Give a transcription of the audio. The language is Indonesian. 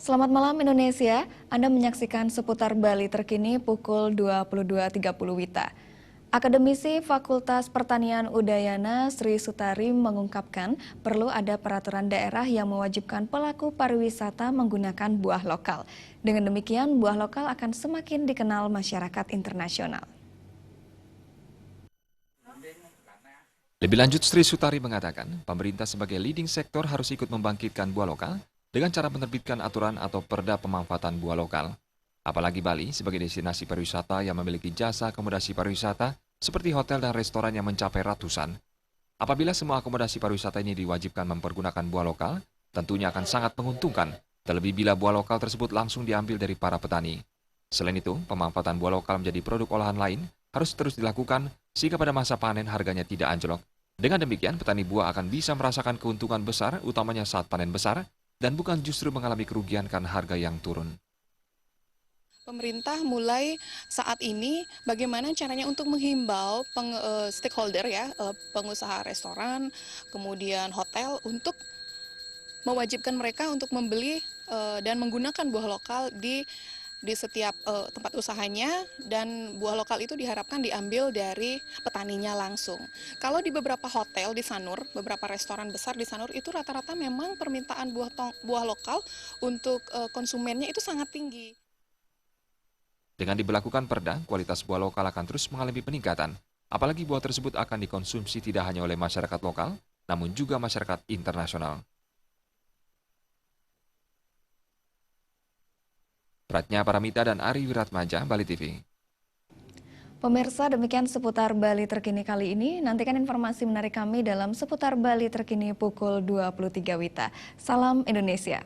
Selamat malam Indonesia, Anda menyaksikan seputar Bali terkini pukul 22.30 WITA. Akademisi Fakultas Pertanian Udayana Sri Sutari mengungkapkan perlu ada peraturan daerah yang mewajibkan pelaku pariwisata menggunakan buah lokal. Dengan demikian, buah lokal akan semakin dikenal masyarakat internasional. Lebih lanjut, Sri Sutari mengatakan, pemerintah sebagai leading sektor harus ikut membangkitkan buah lokal dengan cara menerbitkan aturan atau perda pemanfaatan buah lokal. Apalagi Bali sebagai destinasi pariwisata yang memiliki jasa akomodasi pariwisata seperti hotel dan restoran yang mencapai ratusan. Apabila semua akomodasi pariwisata ini diwajibkan mempergunakan buah lokal, tentunya akan sangat menguntungkan, terlebih bila buah lokal tersebut langsung diambil dari para petani. Selain itu, pemanfaatan buah lokal menjadi produk olahan lain harus terus dilakukan sehingga pada masa panen harganya tidak anjlok. Dengan demikian, petani buah akan bisa merasakan keuntungan besar, utamanya saat panen besar, dan bukan justru mengalami kerugian karena harga yang turun. Pemerintah mulai saat ini bagaimana caranya untuk menghimbau stakeholder ya, pengusaha restoran, kemudian hotel untuk mewajibkan mereka untuk membeli dan menggunakan buah lokal di setiap tempat usahanya, dan buah lokal itu diharapkan diambil dari petaninya langsung. Kalau di beberapa hotel di Sanur, beberapa restoran besar di Sanur itu rata-rata memang permintaan buah lokal untuk konsumennya itu sangat tinggi. Dengan diberlakukan perda, kualitas buah lokal akan terus mengalami peningkatan. Apalagi buah tersebut akan dikonsumsi tidak hanya oleh masyarakat lokal, namun juga masyarakat internasional. Pratnya Paramita dan Ari Wiratmaja, Bali TV. Pemirsa, demikian seputar Bali terkini kali ini. Nantikan informasi menarik kami dalam seputar Bali terkini pukul 23 WITA. Salam Indonesia.